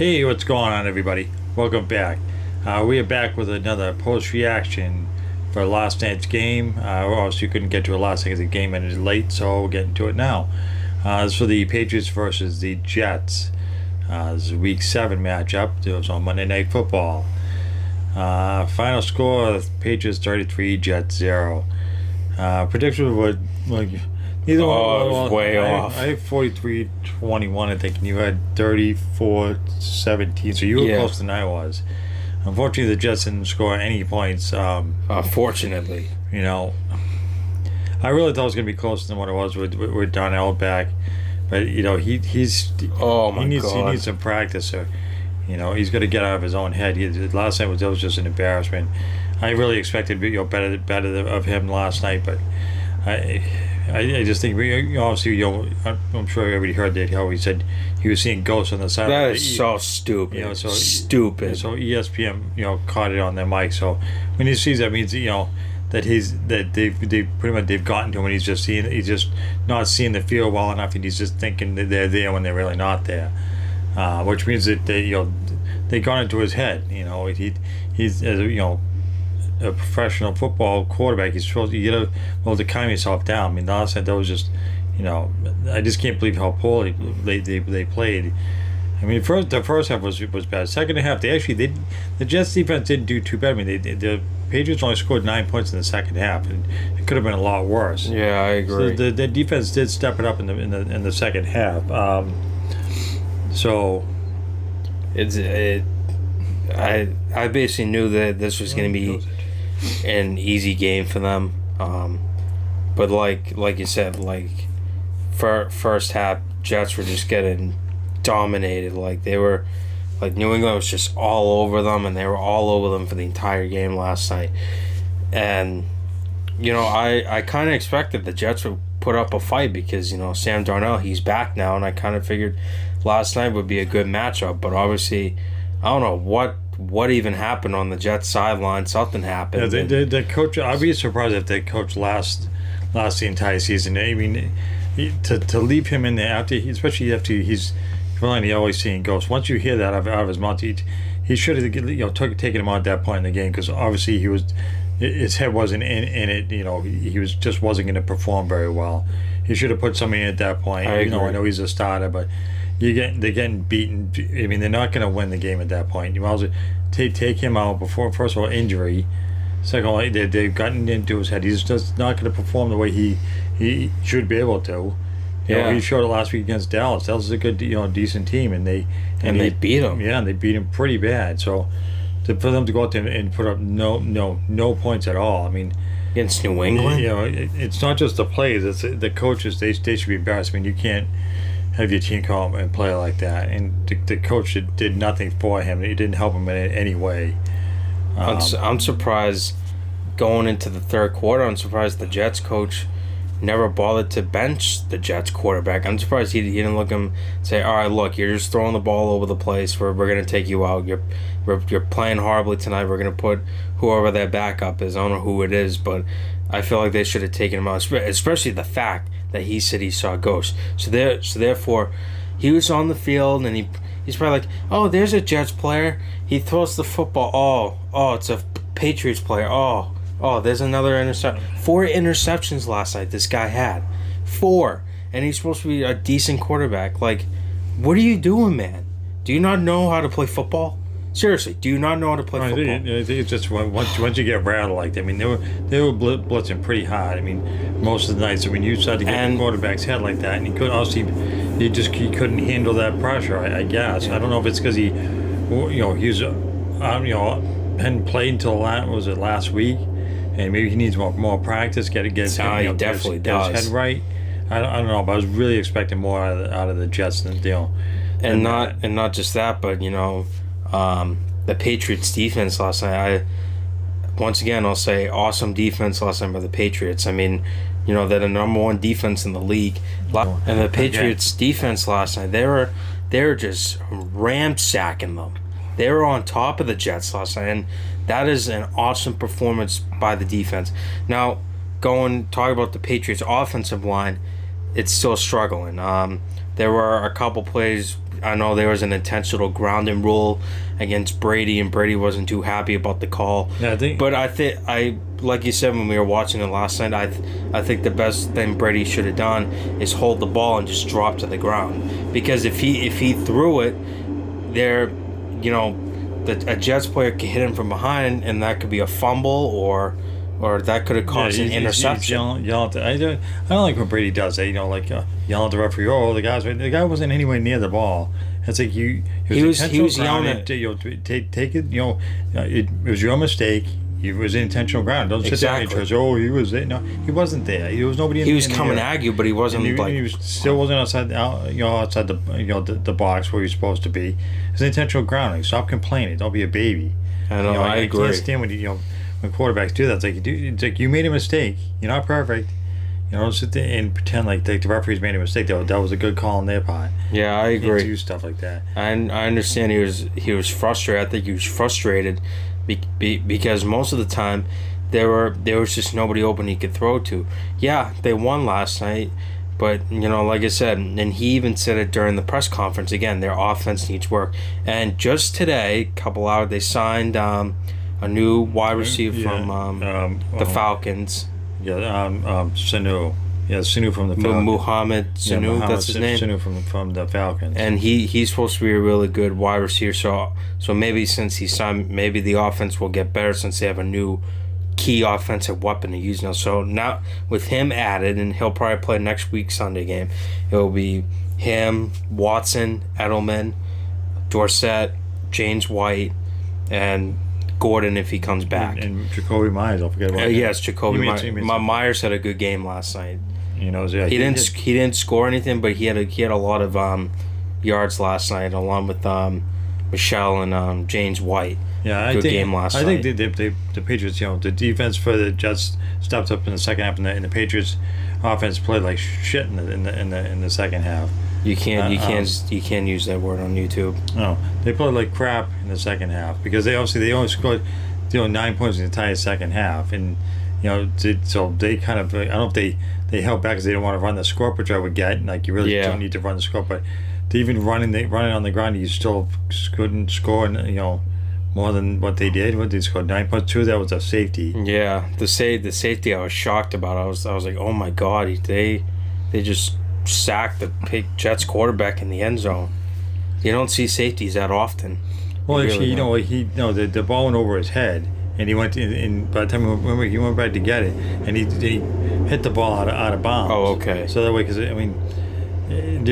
Hey, what's going on, everybody? Welcome back. We are back with another post reaction for last night's game. Or else you couldn't get to it last night because the game ended late, so we're getting to it now. This is for the Patriots versus the Jets. This is a Week 7 matchup. It was on Monday Night Football. Final score: Patriots 33, Jets 0. Prediction was like. Either one. It was way off. I had 43-21, I think, and you had 34-17, so you were closer than I was. Unfortunately, the Jets didn't score any points. Unfortunately. You know, I really thought it was going to be closer than what it was with Darnell back. But, you know, he needs some practice. Or, you know, he's got to get out of his own head. Last night was just an embarrassment. I really expected better of him last night, but I just think obviously I'm sure everybody heard that how he said he was seeing ghosts on the side. That is so stupid. You know, so stupid. So ESPN caught it on their mic. So when he sees that, means that they've pretty much gotten to him and he's just not seeing the field well enough and he's just thinking that they're there when they're really not there. Which means that they got into his head. He's a professional football quarterback, he's supposed to to calm yourself down. I mean, last night that was just, I just can't believe how poorly they played. I mean, the first half was bad. Second half, the Jets defense didn't do too bad. I mean, the Patriots only scored 9 points in the second half, and it could have been a lot worse. Yeah, I agree. So the defense did step it up in the second half. I basically knew that this was going to be an easy game for them, but like you said, first half Jets were just getting dominated. They were New England was just all over them, and they were all over them for the entire game last night. And I kind of expected the Jets would put up a fight because Sam Darnell, he's back now, and I kind of figured last night would be a good matchup. But obviously, I don't know what even happened on the Jets sideline. Something happened. Yeah, the coach. I'd be surprised if the coach last the entire season. I mean, to leave him in there especially after he's really always seeing ghosts. Once you hear that out of his mouth, he should have taken him out at that point in the game because obviously his head wasn't in it. He wasn't going to perform very well. He should have put somebody in at that point. I know he's a starter, but they're getting beaten. I mean, they're not going to win the game at that point. You might as well take him out before, first of all, injury. Second of all, they've gotten into his head. He's just not going to perform the way he should be able to. He showed it last week against Dallas. Dallas is a good, decent team, and they beat him. Yeah, and they beat him pretty bad. So for them to go out there and put up no points at all. I mean, against New England, it's not just the players. It's the coaches. They should be embarrassed. I mean, you can't have your team come and play like that. And the coach did nothing for him. He didn't help him in any way. I'm surprised going into the third quarter. I'm surprised the Jets coach never bothered to bench the Jets quarterback. I'm surprised he didn't look at him and say, all right, look, you're just throwing the ball over the place. We're going to take you out. You're playing horribly tonight. We're going to put whoever their backup is. I don't know who it is, but I feel like they should have taken him out, especially the fact that he said he saw ghosts. So therefore, he was on the field, and he's probably like, oh, there's a Jets player. He throws the football. Oh, it's a Patriots player. Oh, there's another interception. 4 interceptions last night this guy had. 4. And he's supposed to be a decent quarterback. What are you doing, man? Do you not know how to play football? Seriously, do you not know how to play football? I think it's just once you get rattled like that. I mean, they were blitzing pretty hard. I mean, most of the nights. I mean, you started to get the quarterback's head like that, and he couldn't handle that pressure. I guess. I don't know if it's because he's hadn't played until last week, and maybe he needs more practice. He definitely does. Get his head right. I don't know, but I was really expecting more out of the Jets than and not just that, but the Patriots defense last night. Once again, I'll say awesome defense last night by the Patriots. I mean, they're the number 1 defense in the league, and the Patriots defense last night, they were just ransacking them. They were on top of the Jets last night, and that is an awesome performance by the defense. Now, talk about the Patriots offensive line, it's still struggling. There were a couple plays I know there was an intentional grounding rule against Brady, and Brady wasn't too happy about the call. Yeah, but like you said when we were watching it last night, I think the best thing Brady should have done is hold the ball and just drop to the ground, because if he threw it there, a Jets player could hit him from behind, and that could be a fumble or that could have caused an interception. He's yelling I don't like when Brady does that. Yelling at the referee. Oh, the guy wasn't anywhere near the ball. It's like he was yelling at take it. It was your mistake. It was intentional ground. Don't sit there and trust. Oh, he was there. No, he wasn't there. There was nobody. He was coming at you, but he wasn't. He still wasn't outside the box where he was supposed to be. It's intentional grounding. Stop complaining. Don't be a baby. I know. I agree. I can't stand when quarterbacks do that. It's like you made a mistake. You're not perfect. Don't sit there and pretend like the referees made a mistake. That was a good call on their part. Yeah, I agree. Do stuff like that. I understand he was frustrated. I think he was frustrated because most of the time there was just nobody open he could throw to. Yeah, they won last night, but like I said, and he even said it during the press conference. Again, their offense needs work. And just today, couple hours, they signed a new wide receiver from the Falcons. Yeah, Sanu. Yeah, Sanu from the Falcons. Muhammad Sanu, that's his name. Sanu from the Falcons. And he's supposed to be a really good wide receiver. So maybe since he signed, maybe the offense will get better since they have a new key offensive weapon to use now. So now with him added, and he'll probably play next week's Sunday game, it'll be him, Watson, Edelman, Dorsett, James White, and Gordon if he comes back. And Jacoby Myers, don't forget about him. Yes, Jacoby Myers. Myers had a good game last night. He didn't score anything, but he had a lot of yards last night, along with Michelle and James White. Yeah, I think the Patriots, the defense for the Jets stepped up in the second half, and the Patriots offense played like shit in the second half. You can't use that word on YouTube. No, they played like crap in the second half because they only scored 9 points in the entire second half, and so they kind of, I don't know if they held back because they didn't want to run the score, which I would get. Like you really don't need to run the score, but to even running on the ground, you still couldn't score, more than what they did. What they scored 9.2. That was a safety. Yeah, the safety I was shocked about. I was like, oh my god, they just sacked the Jets quarterback in the end zone. You don't see safeties that often. Well, actually, the ball went over his head, and he went and by the time he went back to get it, and he hit the ball out of bounds. Oh, okay. So that way, because it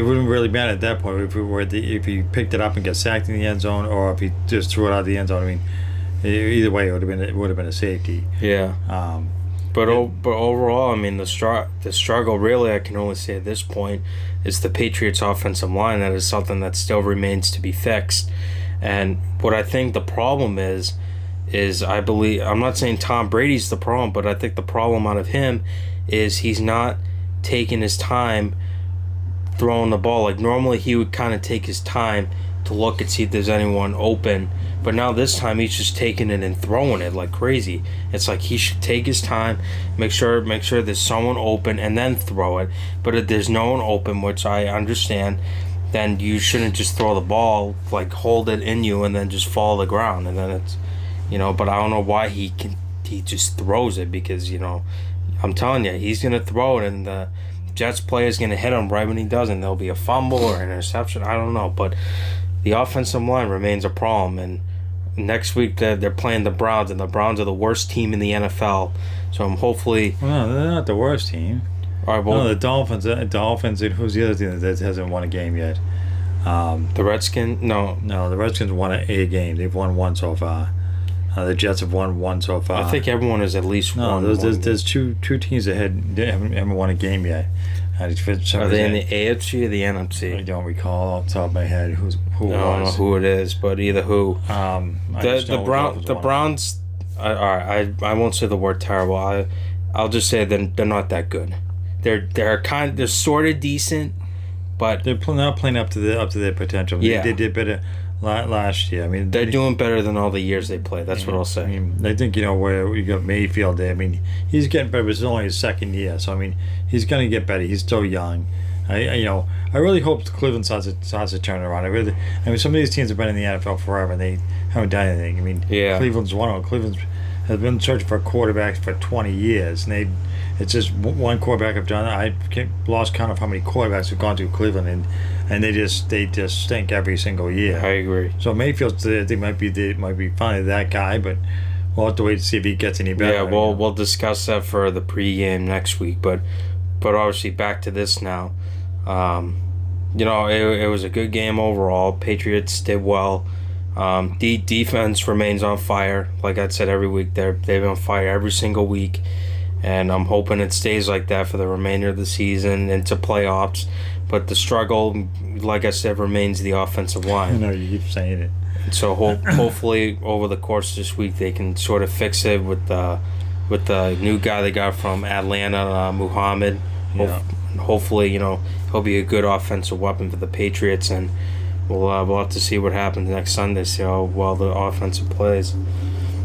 wouldn't really matter at that point if he picked it up and got sacked in the end zone, or if he just threw it out of the end zone. Either way, it would have been a safety. Yeah. But overall, the struggle really, I can only say at this point, is the Patriots' offensive line. That is something that still remains to be fixed. And what I think the problem is I believe, I'm not saying Tom Brady's the problem, but I think the problem out of him is he's not taking his time throwing the ball. Like normally he would kind of take his time to look and see if there's anyone open, but now this time he's just taking it and throwing it like crazy. It's like he should take his time, make sure there's someone open, and then throw it. But if there's no one open, which I understand, then you shouldn't just throw the ball, like hold it in you and then just fall to the ground, and then it's but I don't know why he just throws it, because I'm telling you, he's gonna throw it and the Jets player is gonna hit him right when he does, and there'll be a fumble or an interception. I don't know, but the offensive line remains a problem. And next week they're playing the Browns, and the Browns are the worst team in the NFL. So I'm hopefully. Well, no, they're not the worst team. All right, well, no, the Dolphins. Who's the other team that hasn't won a game yet? The Redskins. No, the Redskins won a game. They've won one so far. The Jets have won one so far. I think everyone has at least won. No, there's two teams that haven't won a game yet. Are they in the AFC or the NFC? I don't recall off the top of my head who I don't know who it is, but either who. The Browns. I won't say the word terrible. I'll just say they're not that good. They're sort of decent, but they're not playing up to their potential. Yeah. They did better last year. They're doing better than all the years they played. That's what I'll say. I think where you got Mayfield there. He's getting better, but it's only his second year, so he's going to get better. He's still young. I really hope Cleveland starts to turn around. I mean, some of these teams have been in the NFL forever and they haven't done anything. I mean, Yeah. Cleveland's one of them. Cleveland's has been searching for quarterbacks for 20 years, and it's just one quarterback have done. I lost count of how many quarterbacks have gone to Cleveland, and they just stink every single year. I agree. So Mayfield, they might be finally that guy, but we'll have to wait to see if he gets any better. Yeah, we'll discuss that for the pregame next week, but obviously back to this now. It was a good game overall. Patriots did well. Defense remains on fire. Like I said, every week they've been on fire every single week, and I'm hoping it stays like that for the remainder of the season into playoffs. But the struggle, like I said, remains the offensive line. I know you keep saying it. So hopefully over the course of this week they can sort of fix it with the new guy they got from Atlanta, Muhammad. Yeah. Hopefully, he'll be a good offensive weapon for the Patriots, and we'll have to see what happens next Sunday. See how well the offensive plays.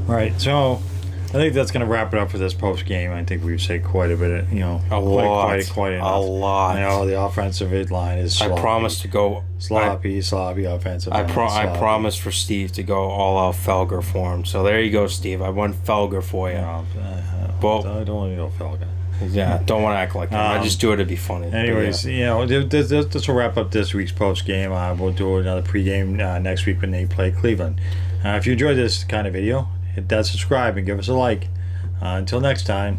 Right. So I think that's going to wrap it up for this post game. I think we've said quite a bit. Quite enough. A lot. I know the offensive line is sloppy. I promised to go sloppy offensive line. I promised for Steve to go all out Felger for him. So there you go, Steve. I won Felger for you. No, Well, I don't want to go Felger. Yeah, don't want to act like that. I just do it to be funny. Anyways, this will wrap up this week's post game. We'll do another pregame next week when they play Cleveland. If you enjoyed this kind of video, hit that subscribe and give us a like. Until next time.